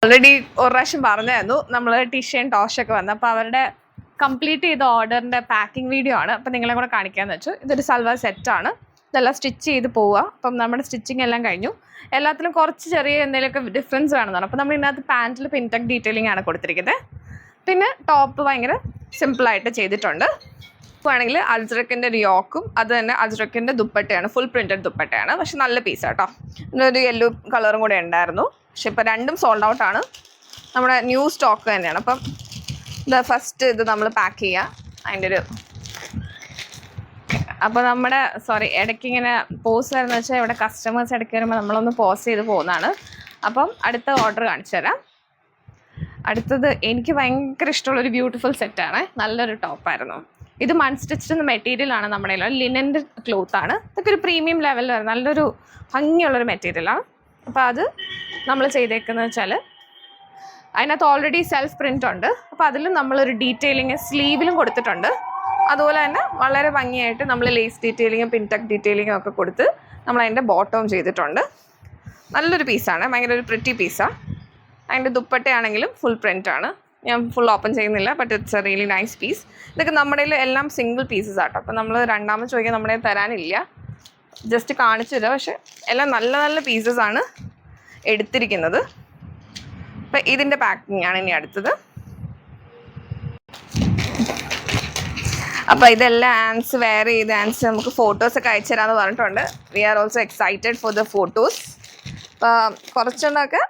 Already ഒരു പ്രാവശ്യം പറഞ്ഞായിരുന്നു നമ്മൾ ടിഷ്യൻ ടോഷൊക്കെ വന്നു. അപ്പോൾ അവരുടെ കംപ്ലീറ്റ് ചെയ്ത ഓർഡറിൻ്റെ പാക്കിംഗ് വീഡിയോ ആണ്. അപ്പോൾ നിങ്ങളെ കൂടെ കാണിക്കാമെന്ന് വെച്ചു. ഇതൊരു സൽവാർ സെറ്റാണ്. ഇതെല്ലാം സ്റ്റിച്ച് ചെയ്ത് പോവുക. അപ്പം നമ്മുടെ സ്റ്റിച്ചിങ് എല്ലാം കഴിഞ്ഞു. എല്ലാത്തിലും കുറച്ച് ചെറിയ എന്തെങ്കിലുമൊക്കെ ഡിഫറൻസ് വേണമെന്നാണ്. അപ്പോൾ നമ്മൾ ഇതിനകത്ത് പാൻറ്റിൽ പിൻടെക് ഡീറ്റെയിലിംഗ് ആണ് കൊടുത്തിരിക്കുന്നത്. പിന്നെ ടോപ്പ് ഭയങ്കര സിമ്പിളായിട്ട് ചെയ്തിട്ടുണ്ട്. ഇപ്പോൾ ആണെങ്കിൽ അജ്രക്കിൻ്റെ ഒരു യോക്കും അത് തന്നെ അജ്രക്കിൻ്റെ ദുപ്പട്ടയാണ്. ഫുൾ പ്രിൻറ്റഡ് ദുപ്പട്ടയാണ്. പക്ഷെ നല്ല പീസാട്ടോ. ഇതിനൊരു യെല്ലോ കളറും കൂടെ ഉണ്ടായിരുന്നു. പക്ഷെ ഇപ്പോൾ രണ്ടും സോൾഡ് ഔട്ടാണ്. നമ്മുടെ ന്യൂ സ്റ്റോക്ക് തന്നെയാണ്. അപ്പം ഇത് ഫസ്റ്റ് ഇത് നമ്മൾ പാക്ക് ചെയ്യുക. അതിൻ്റെ ഒരു അപ്പോൾ നമ്മുടെ ഇടയ്ക്ക് ഇങ്ങനെ പോസ് വരുന്നത് വെച്ചാൽ ഇവിടെ കസ്റ്റമേഴ്സ് ഇടയ്ക്ക് വരുമ്പോൾ നമ്മളൊന്ന് പോസ് ചെയ്ത് പോകുന്നതാണ്. അപ്പം അടുത്ത ഓർഡർ കാണിച്ചു തരാം. അടുത്തത് എനിക്ക് ഭയങ്കര ഇഷ്ടമുള്ളൊരു ബ്യൂട്ടിഫുൾ സെറ്റാണ്. നല്ലൊരു ടോപ്പായിരുന്നു. ഇത് മൺസ്റ്റിച്ച്ഡ് മെറ്റീരിയലാണ്. നമ്മുടെ ലിനൻ്റെ ക്ലോത്താണ്. ഇതൊക്കെ ഒരു പ്രീമിയം ലെവലിൽ വരും. നല്ലൊരു ഭംഗിയുള്ളൊരു മെറ്റീരിയലാണ്. അപ്പോൾ അത് നമ്മൾ ചെയ്തേക്കുന്നത് വെച്ചാൽ അതിനകത്ത് ഓൾറെഡി സെൽഫ് പ്രിൻ്റ് ഉണ്ട്. അപ്പോൾ അതിലും നമ്മളൊരു ഡീറ്റെയിലിങ് സ്ലീവിലും കൊടുത്തിട്ടുണ്ട്. അതുപോലെ തന്നെ വളരെ ഭംഗിയായിട്ട് നമ്മൾ ലേസ് ഡീറ്റെയിലിങ്ങും പിൻടെക് ഡീറ്റെയിലിങ്ങും ഒക്കെ കൊടുത്ത് നമ്മൾ അതിൻ്റെ ബോട്ടവും ചെയ്തിട്ടുണ്ട്. നല്ലൊരു പീസാണ്. ഭയങ്കര ഒരു പ്രിറ്റി പീസാണ്. അതിൻ്റെ ദുപ്പട്ടയാണെങ്കിലും ഫുൾ പ്രിൻ്റാണ്. ഞാൻ ഫുൾ ഓപ്പൺ ചെയ്യുന്നില്ല. But it's a really nice piece. ഇതൊക്കെ നമ്മുടെ എല്ലാം സിംഗിൾ പീസസ് ആട്ടോ. അപ്പോൾ നമ്മൾ രണ്ടാമത് ചോദിക്കാൻ നമ്മുടെ തരാനില്ല. ജസ്റ്റ് കാണിച്ചു തരാം. പക്ഷെ എല്ലാം നല്ല നല്ല പീസസാണ് എടുത്തിരിക്കുന്നത്. അപ്പം ഇതിൻ്റെ പാക്കിംഗ് ആണ് ഇനി അടുത്തത്. അപ്പോൾ ഇതെല്ലാം ആൻസ് വെയർ ചെയ്ത് ആൻസ് നമുക്ക് ഫോട്ടോസൊക്കെ അയച്ചു തരാമെന്ന് പറഞ്ഞിട്ടുണ്ട്. We are also excited for the photos. അപ്പോൾ കുറച്ചെണ്ണമൊക്കെ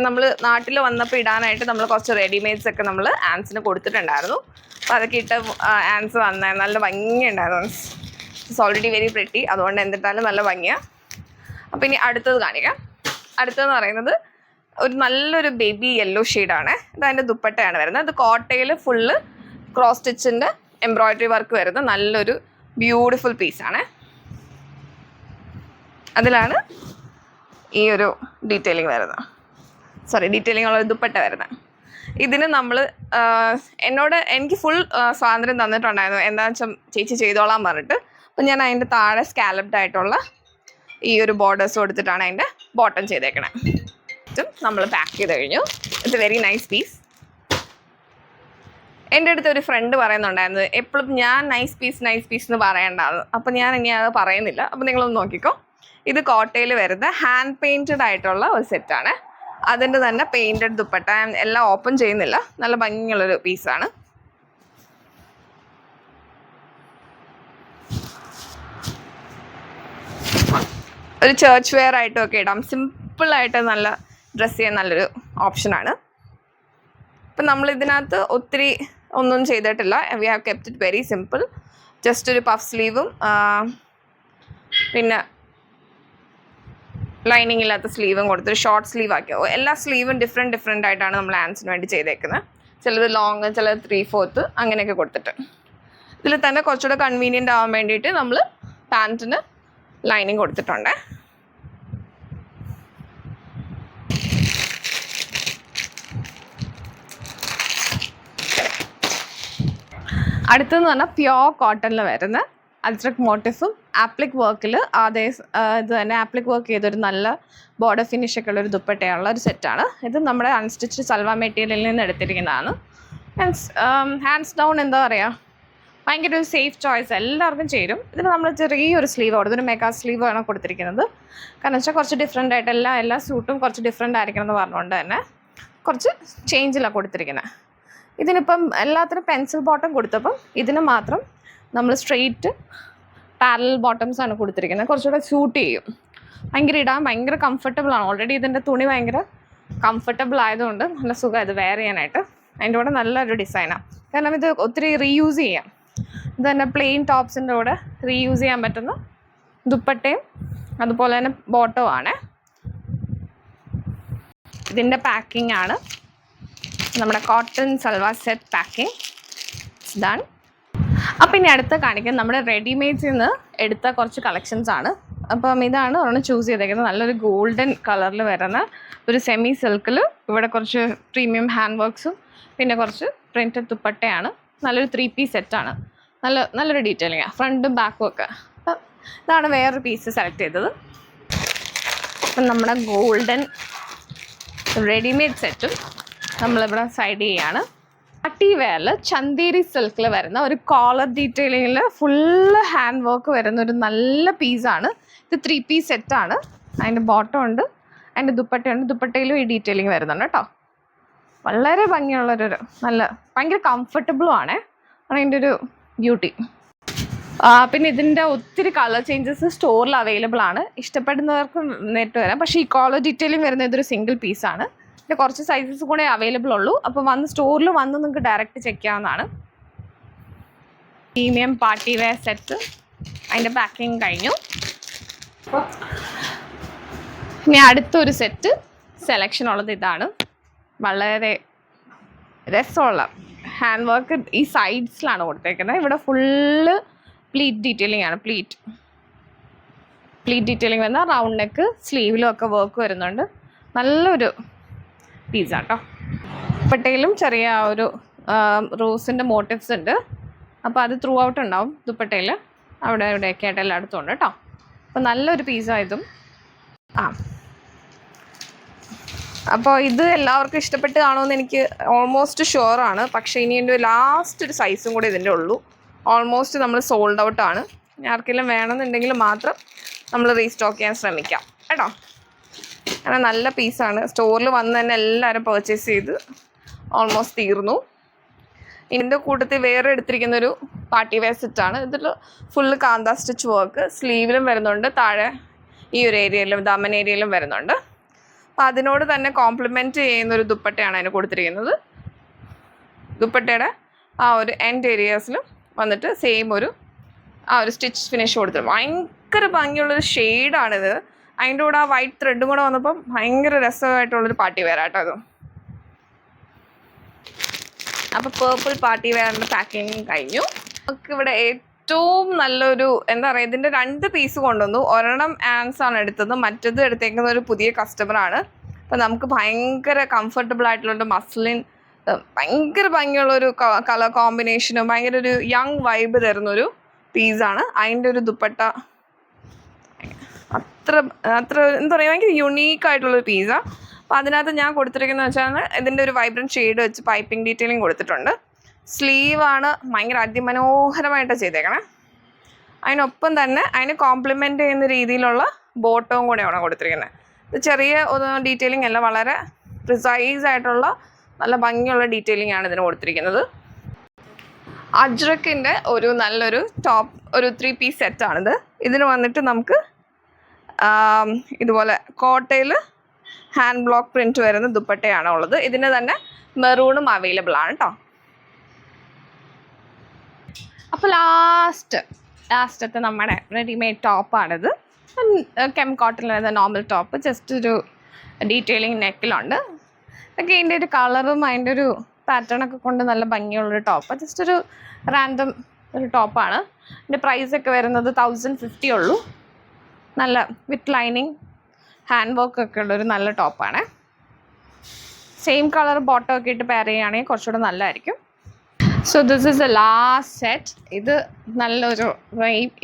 നമ്മൾ നാട്ടിൽ വന്നപ്പോൾ ഇടാനായിട്ട് നമ്മൾ കുറച്ച് റെഡിമെയ്ഡ്സ് ഒക്കെ നമ്മൾ ആൻസിന് കൊടുത്തിട്ടുണ്ടായിരുന്നു. അപ്പോൾ അതൊക്കെ ഇട്ട് ആൻസ് വന്നായിരുന്നു. നല്ല ഭംഗിയുണ്ടായിരുന്നു. It's already very pretty. അതുകൊണ്ട് എന്തിട്ടാലും നല്ല ഭംഗിയാണ്. അപ്പോൾ ഇനി അടുത്തത് കാണിക്കാം. അടുത്തതെന്ന് പറയുന്നത് ഒരു നല്ലൊരു ബേബി യെല്ലോ ഷെയ്ഡാണ്. ഇത് അതിൻ്റെ ദുപ്പട്ടയാണ് വരുന്നത്. ഇത് കോട്ടയിൽ ഫുള്ള് ക്രോസ് സ്റ്റിച്ചിൻ്റെ എംബ്രോയ്ഡറി വർക്ക് വരുന്ന നല്ലൊരു ബ്യൂട്ടിഫുൾ പീസാണ്. അതിലാണ് ഈ ഒരു ഡീറ്റെയിലിംഗ് വരുന്നത്. ഡീറ്റെയിലിംഗ് ഉള്ള ദുപ്പട്ട വരുന്നത്. ഇതിന് നമ്മൾ എനിക്ക് ഫുൾ സ്വാതന്ത്ര്യം തന്നിട്ടുണ്ടായിരുന്നു. എന്താണെന്ന് വെച്ചാൽ ചേച്ചി ചെയ്തോളാൻ പറഞ്ഞിട്ട്. അപ്പം ഞാൻ അതിൻ്റെ താഴെ സ്കാലപ്ഡ് ആയിട്ടുള്ള ഈ ഒരു ബോർഡേഴ്സ് കൊടുത്തിട്ടാണ് അതിൻ്റെ ബോട്ടം ചെയ്തേക്കണേ. ഇതും നമ്മൾ പാക്ക് ചെയ്ത് കഴിഞ്ഞു. It's a very nice piece. എൻ്റെ അടുത്ത് ഒരു ഫ്രണ്ട് പറയുന്നുണ്ടായിരുന്നു എപ്പോഴും ഞാൻ നൈസ് പീസ് എന്ന് പറയേണ്ടത്. അപ്പം ഞാൻ ഇനി അത് പറയുന്നില്ല. അപ്പം നിങ്ങളൊന്ന് നോക്കിക്കോ. ഇത് കോട്ടയിൽ വരുന്ന ഹാൻഡ് പെയിൻറ്റഡ് ആയിട്ടുള്ള ഒരു സെറ്റാണ്. അതിൻ്റെ തന്നെ പെയിൻറ്റഡ് ദുപ്പട്ട. എല്ലാം ഓപ്പൺ ചെയ്യുന്നില്ല. നല്ല ഭംഗിയുള്ളൊരു പീസാണ്. ഒരു ചേർച്ച് വെയർ ആയിട്ടൊക്കെ ഇടാം. സിമ്പിളായിട്ട് നല്ല ഡ്രസ്സ് ചെയ്യാൻ നല്ലൊരു ഓപ്ഷനാണ്. ഇപ്പം നമ്മൾ ഇതിനകത്ത് ഒത്തിരി ഒന്നും ചെയ്തിട്ടില്ല. We have kept it very simple. Just ഒരു പഫ് സ്ലീവും പിന്നെ ലൈനിങ് ഇല്ലാത്ത സ്ലീവും കൊടുത്തൊരു ഷോർട്ട് സ്ലീവ് ആക്കിയോ. എല്ലാ സ്ലീവും ഡിഫറെൻ്റ് ആയിട്ടാണ് നമ്മൾ ആൻസിന് വേണ്ടി ചെയ്തേക്കുന്നത്. ചിലത് ലോങ്, ചിലത് 3/4 അങ്ങനെയൊക്കെ കൊടുത്തിട്ട്. ഇതിൽ തന്നെ കുറച്ചുകൂടെ കൺവീനിയൻ്റ് ആവാൻ വേണ്ടിയിട്ട് നമ്മൾ പാൻറ്റിന് ലൈനിങ് കൊടുത്തിട്ടുണ്ട്. അടുത്തെന്ന് പറഞ്ഞാൽ പ്യോർ കോട്ടണിൽ വരുന്ന അജ്രക് മോട്ടിഫും ആപ്ലിക് വർക്കിൽ ഇത് തന്നെ ആപ്ലിക് വർക്ക് ചെയ്തൊരു നല്ല ബോർഡർ ഫിനിഷൊക്കെ ഉള്ളൊരു ദുപ്പട്ടയുള്ള ഒരു സെറ്റാണ്. ഇത് നമ്മുടെ അൺസ്റ്റിച്ച്ഡ് സൽവാർ മെറ്റീരിയലിൽ നിന്ന് എടുത്തിരിക്കുന്നതാണ്. ഹാൻഡ്സ് ഡൗൺ എന്താ പറയുക, ഭയങ്കര ഒരു സേഫ് ചോയ്സ്, എല്ലാവർക്കും ചേരും. ഇതിന് നമ്മൾ ചെറിയൊരു സ്ലീവ് കൊടുത്തു. ഒരു മെഗാ സ്ലീവ് ആണ് കൊടുത്തിരിക്കുന്നത്. കാരണം വെച്ചാൽ കുറച്ച് ഡിഫറെൻ്റ് ആയിട്ട് എല്ലാ സൂട്ടും കുറച്ച് ഡിഫറെൻ്റ് ആയിരിക്കണം എന്ന് പറഞ്ഞുകൊണ്ട് തന്നെ കുറച്ച് ചേഞ്ചിലാണ് കൊടുത്തിരിക്കുന്നത്. ഇതിനിപ്പം എല്ലാത്തിനും പെൻസിൽ ബോട്ടം കൊടുത്തപ്പം ഇതിന് മാത്രം നമ്മൾ സ്ട്രെയിറ്റ് പാരലൽ ബോട്ടംസ് ആണ് കൊടുത്തിരിക്കുന്നത്. കുറച്ചുകൂടെ സ്യൂട്ട് ചെയ്യും. ഇടാൻ ഭയങ്കര കംഫർട്ടബിളാണ്. ഓൾറെഡി ഇതിൻ്റെ തുണി ഭയങ്കര കംഫർട്ടബിൾ ആയതുകൊണ്ട് നല്ല സുഖമാണ് ഇത് വെയർ ചെയ്യാനായിട്ട്. അതിൻ്റെ കൂടെ നല്ലൊരു ഡിസൈനാണ്. കാരണം ഇത് ഒത്തിരി റീയൂസ് ചെയ്യാം. ഇത് തന്നെ പ്ലെയിൻ ടോപ്സിൻ്റെ കൂടെ റീയൂസ് ചെയ്യാൻ പറ്റുന്ന ദുപ്പട്ടയും അതുപോലെ തന്നെ ബോട്ടവും ആണ്. ഇതിൻ്റെ പാക്കിംഗ് ആണ് നമ്മുടെ cotton salwar set packing done. അപ്പം ഇനി അടുത്ത് കാണിക്കുന്നത് നമ്മുടെ റെഡിമെയ്ഡ്സിൽ നിന്ന് എടുത്ത കുറച്ച് കളക്ഷൻസ് ആണ്. അപ്പം ഇതാണ് ഒരെണ്ണം ചൂസ് ചെയ്തേക്കുന്നത്. നല്ലൊരു ഗോൾഡൻ കളറിൽ വരുന്ന ഒരു സെമി സിൽക്കിൽ ഇവിടെ കുറച്ച് പ്രീമിയം ഹാൻഡ് വർക്ക്സും പിന്നെ കുറച്ച് പ്രിൻറ്റഡ് ദുപ്പട്ടയാണ്. നല്ലൊരു 3 പീസ് സെറ്റാണ്. നല്ലൊരു ഡീറ്റെയിലിംഗ് ഫ്രണ്ടും ബാക്കും ഒക്കെ. അപ്പം ഇതാണ് വേറൊരു പീസ് സെലക്ട് ചെയ്തത്. അപ്പം നമ്മുടെ ഗോൾഡൻ റെഡിമെയ്ഡ് സെറ്റും നമ്മളിവിടെ സൈഡ് ചെയ്യാണ്. പാർട്ടി വെയറിൽ ചന്തേരി സിൽക്കിൽ വരുന്ന ഒരു കോളർ ഡീറ്റെയിലിങ്ങിൽ ഫുള്ള് ഹാൻഡ് വർക്ക് വരുന്ന ഒരു നല്ല പീസാണ് ഇത്. 3 പീസ് സെറ്റാണ്. അതിൻ്റെ ബോട്ടം ഉണ്ട്, അതിൻ്റെ ദുപ്പട്ടയുണ്ട്. ദുപ്പട്ടയിലും ഈ ഡീറ്റെയിലിങ് വരുന്നുണ്ട് കേട്ടോ. വളരെ ഭംഗിയുള്ളൊരു നല്ല ഭയങ്കര കംഫർട്ടബിളും ആണ്. അതിൻ്റെ ഒരു ബ്യൂട്ടി. പിന്നെ ഇതിൻ്റെ ഒത്തിരി കളർ ചേഞ്ചസ് സ്റ്റോറിൽ അവൈലബിൾ ആണ്. ഇഷ്ടപ്പെടുന്നവർക്ക് നേരിട്ട് വരാം. പക്ഷേ ഈ കോളർ ഡീറ്റെയിലിംഗ് വരുന്ന ഇതൊരു സിംഗിൾ പീസാണ്. ഇതിൻ്റെ കുറച്ച് സൈസസ് കൂടെ അവൈലബിൾ ഉള്ളൂ. അപ്പോൾ സ്റ്റോറിൽ വന്ന് നിങ്ങൾക്ക് ഡയറക്റ്റ് ചെക്ക് ചെയ്യാവുന്നതാണ്. പ്രീമിയം പാർട്ടി വെയർ സെറ്റ് അതിൻ്റെ പാക്കിങ് കഴിഞ്ഞു. ഇനി അടുത്തൊരു സെറ്റ് സെലക്ഷൻ ഉള്ളത് ഇതാണ്. വളരെ രസമുള്ള ഹാൻഡ് വർക്ക് ഈ സൈഡ്സിലാണ് കൊടുത്തേക്കുന്നത്. ഇവിടെ ഫുള്ള് പ്ലീറ്റ് ഡീറ്റെയിലിംഗ് ആണ്. പ്ലീറ്റ് ഡീറ്റെയിലിംഗ് വന്നാൽ റൗണ്ട് നെക്ക്, സ്ലീവിലും ഒക്കെ വർക്ക് വരുന്നുണ്ട്. നല്ലൊരു പീസാട്ടോ. ദുപ്പട്ടയിലും ചെറിയ ഒരു റോസിൻ്റെ മോട്ടീവ്സ് ഉണ്ട്. അപ്പോൾ അത് ത്രൂ ഔട്ട് ഉണ്ടാവും ദുപ്പട്ടയിൽ, അവിടെ ഇവിടെയൊക്കെ ആയിട്ട് എല്ലായിടത്തും ഉണ്ട് കേട്ടോ. അപ്പോൾ നല്ലൊരു പീസായതും. അപ്പോൾ ഇത് എല്ലാവർക്കും ഇഷ്ടപ്പെട്ട് കാണുമെന്ന് എനിക്ക് ഓൾമോസ്റ്റ് ഷുവറാണ്. പക്ഷേ ഇനി എൻ്റെ ലാസ്റ്റ് ഒരു സൈസും കൂടെ ഇതിൻ്റെ ഉള്ളൂ. ഓൾമോസ്റ്റ് നമ്മൾ സോൾഡ് ഔട്ടാണ്. ആർക്കെങ്കിലും വേണമെന്നുണ്ടെങ്കിൽ മാത്രം നമ്മൾ റീസ്റ്റോക്ക് ചെയ്യാൻ ശ്രമിക്കാം കേട്ടോ. അങ്ങനെ നല്ല പീസാണ്. സ്റ്റോറിൽ വന്ന് തന്നെ എല്ലാവരും പർച്ചേസ് ചെയ്ത് ഓൾമോസ്റ്റ് തീർന്നു. ഇതിൻ്റെ കൂട്ടത്തിൽ വേറെ എടുത്തിരിക്കുന്നൊരു പാർട്ടി വെയർ സെറ്റാണ്. ഇതിൽ ഫുള്ള് കാന്ത സ്റ്റിച്ച് വർക്ക് സ്ലീവിലും വരുന്നുണ്ട്, താഴെ ഈ ഒരു ഏരിയയിലും ദമൻ ഏരിയയിലും വരുന്നുണ്ട്. അപ്പോൾ അതിനോട് തന്നെ കോംപ്ലിമെൻറ്റ് ചെയ്യുന്നൊരു ദുപ്പട്ടയാണ് അതിന് കൊടുത്തിരിക്കുന്നത്. ദുപ്പട്ടയുടെ ആ ഒരു എൻഡ് ഏരിയാസിലും വന്നിട്ട് സെയിം ഒരു സ്റ്റിച്ച് ഫിനിഷ് കൊടുത്തിട്ട് ഭയങ്കര ഭംഗിയുള്ളൊരു ഷെയ്ഡാണിത്. അതിൻ്റെ കൂടെ ആ വൈറ്റ് ത്രെഡും കൂടെ വന്നപ്പം ഭയങ്കര രസമായിട്ടുള്ളൊരു പാർട്ടി വെയർ ആട്ടോ അത്. അപ്പോൾ പേർപ്പിൾ പാർട്ടി വെയറിൻ്റെ പാക്കിങ് കഴിഞ്ഞു. നമുക്കിവിടെ ഏറ്റവും നല്ലൊരു എന്താ പറയുക, ഇതിൻ്റെ 2 പീസ് കൊണ്ടുവന്നു. ഒരെണ്ണം ആൻസ് ആണ് എടുത്തത്, മറ്റേത് എടുത്തേക്കുന്ന ഒരു പുതിയ കസ്റ്റമറാണ്. അപ്പോൾ നമുക്ക് ഭയങ്കര കംഫർട്ടബിൾ ആയിട്ടുള്ള മസ്ലിൻ, ഭയങ്കര ഭംഗിയുള്ളൊരു കളർ കോമ്പിനേഷനും ഭയങ്കര ഒരു യങ് വൈബ് തരുന്നൊരു പീസാണ്. അതിൻ്റെ ഒരു ദുപ്പട്ട അത്ര എന്താ പറയുക, ഭയങ്കര യുണീക്കായിട്ടുള്ളൊരു പീസാണ്. അപ്പോൾ അതിനകത്ത് ഞാൻ കൊടുത്തിരിക്കുന്നത് വെച്ചാൽ ഇതിൻ്റെ ഒരു വൈബ്രൻറ്റ് ഷെയ്ഡ് വെച്ച് പൈപ്പിംഗ് ഡീറ്റെയിലിംഗ് കൊടുത്തിട്ടുണ്ട്. സ്ലീവാണ് ഭയങ്കര അതിമനോഹരമായിട്ട് ചെയ്തേക്കണേ. അതിനൊപ്പം തന്നെ അതിന് കോംപ്ലിമെൻ്റ് ചെയ്യുന്ന രീതിയിലുള്ള ബോട്ടവും കൂടെയാണ് കൊടുത്തിരിക്കുന്നത്. ഇത് ചെറിയ ഡീറ്റെയിലിംഗ് അല്ല, വളരെ പ്രിസൈസ് ആയിട്ടുള്ള നല്ല ഭംഗിയുള്ള ഡീറ്റെയിലിംഗ് ആണ് ഇതിന് കൊടുത്തിരിക്കുന്നത്. അജ്രക്കിൻ്റെ ഒരു നല്ലൊരു ടോപ്പ്, ഒരു 3 പീസ് സെറ്റാണിത്. ഇതിന് വന്നിട്ട് നമുക്ക് ഇതുപോലെ കോട്ടയിൽ ഹാൻഡ് ബ്ലോക്ക് പ്രിൻറ്റ് വരുന്ന ദുപ്പട്ടയാണ് ഉള്ളത്. ഇതിന് തന്നെ മെറൂണും അവൈലബിൾ ആണ് കേട്ടോ. അപ്പോൾ ലാസ്റ്റത്തെ നമ്മുടെ റെഡിമെയ്ഡ് ടോപ്പാണിത്. കോട്ടണിൽ വരുന്ന നോർമൽ ടോപ്പ്, ജസ്റ്റ് ഒരു ഡീറ്റെയിലിംഗ് നെക്കിലുണ്ട്. ഒക്കെ ഇതിൻ്റെ ഒരു കളറും അതിൻ്റെ ഒരു പാറ്റേണൊക്കെ കൊണ്ട് നല്ല ഭംഗിയുള്ളൊരു ടോപ്പ്. ജസ്റ്റ് ഒരു റാൻഡം ഒരു ടോപ്പാണ്. ഇതിൻ്റെ പ്രൈസൊക്കെ വരുന്നത് 1050 ഉള്ളൂ. നല്ല വിത്ത് ലൈനിങ് ഹാൻഡ് വർക്ക് ഒക്കെ ഉള്ളൊരു നല്ല ടോപ്പാണ്. സെയിം കളർ ബോട്ടം ഒക്കെ ഇട്ട് പെയർ ചെയ്യുകയാണെങ്കിൽ കുറച്ചുകൂടെ നല്ലതായിരിക്കും. So this is A last set. ഇത് നല്ലൊരു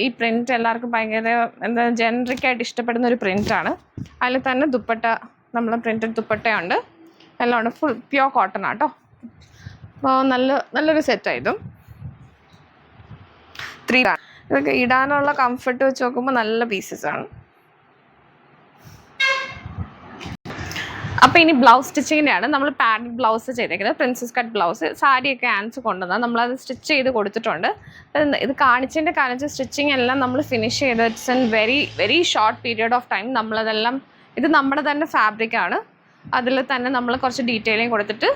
ഈ പ്രിൻറ്റ് എല്ലാവർക്കും ഭയങ്കര എന്താ ജനറിക്കായിട്ട് ഇഷ്ടപ്പെടുന്ന ഒരു പ്രിൻ്റാണ്. അതിൽ തന്നെ ദുപ്പട്ട, നമ്മൾ പ്രിൻറ്റഡ് ദുപ്പട്ടയുണ്ട്, എല്ലാം ഉണ്ട്. ഫുൾ പ്യോർ കോട്ടൺ ആട്ടോ. അപ്പോൾ നല്ലൊരു സെറ്റായതും 3 ഇതൊക്കെ ഇടാനുള്ള കംഫർട്ട് വെച്ച് നോക്കുമ്പോൾ നല്ല പീസസാണ്. അപ്പോൾ ഇനി ബ്ലൗസ് സ്റ്റിച്ചിങ്ങിൻ്റെയാണ്. നമ്മൾ പാഡഡ് ബ്ലൗസ് ചെയ്തേക്കുന്നത്, പ്രിൻസസ് കട്ട് ബ്ലൗസ്. സാരിയൊക്കെ ആൻസ് കൊണ്ടുവന്നാൽ നമ്മളത് സ്റ്റിച്ച് ചെയ്ത് കൊടുത്തിട്ടുണ്ട്. ഇത് കാണിച്ചതിൻ്റെ കാണിച്ച് സ്റ്റിച്ചിങ് എല്ലാം നമ്മൾ ഫിനിഷ് ചെയ്ത് it's an very short period of time. നമ്മളതെല്ലാം ഇത് നമ്മുടെ തന്നെ ഫാബ്രിക്കാണ്. അതിൽ തന്നെ നമ്മൾ കുറച്ച് ഡീറ്റെയിലിംഗ് കൊടുത്തിട്ട്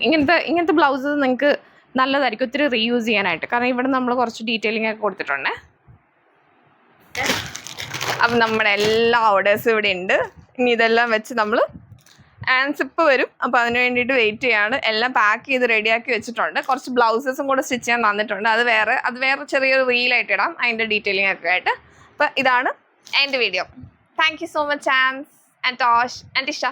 ഇങ്ങനത്തെ ബ്ലൗസസ് നിങ്ങൾക്ക് നല്ലതായിരിക്കും ഒത്തിരി റീയൂസ് ചെയ്യാനായിട്ട്. കാരണം ഇവിടെ നമ്മൾ കുറച്ച് ഡീറ്റെയിലിംഗ് ഒക്കെ കൊടുത്തിട്ടുണ്ട്. അപ്പം നമ്മുടെ എല്ലാ ഓർഡേഴ്സും ഇവിടെ ഉണ്ട്. ഇനി ഇതെല്ലാം വെച്ച് നമ്മൾ ആൻസിപ്പ് വരും. അപ്പോൾ അതിന് വേണ്ടിയിട്ട് വെയിറ്റ് ചെയ്യാണ്. എല്ലാം പാക്ക് ചെയ്ത് റെഡിയാക്കി വെച്ചിട്ടുണ്ട്. കുറച്ച് ബ്ലൗസസും കൂടെ സ്റ്റിച്ച് ചെയ്യാൻ തന്നിട്ടുണ്ട്. അത് വേറെ ചെറിയൊരു റീലായിട്ട് ഇടാം, അതിൻ്റെ ഡീറ്റെയിലിംഗ് ഒക്കെ ആയിട്ട്. അപ്പോൾ ഇതാണ് എൻ്റെ video. Thank you so much Ans and Tosh and Isha.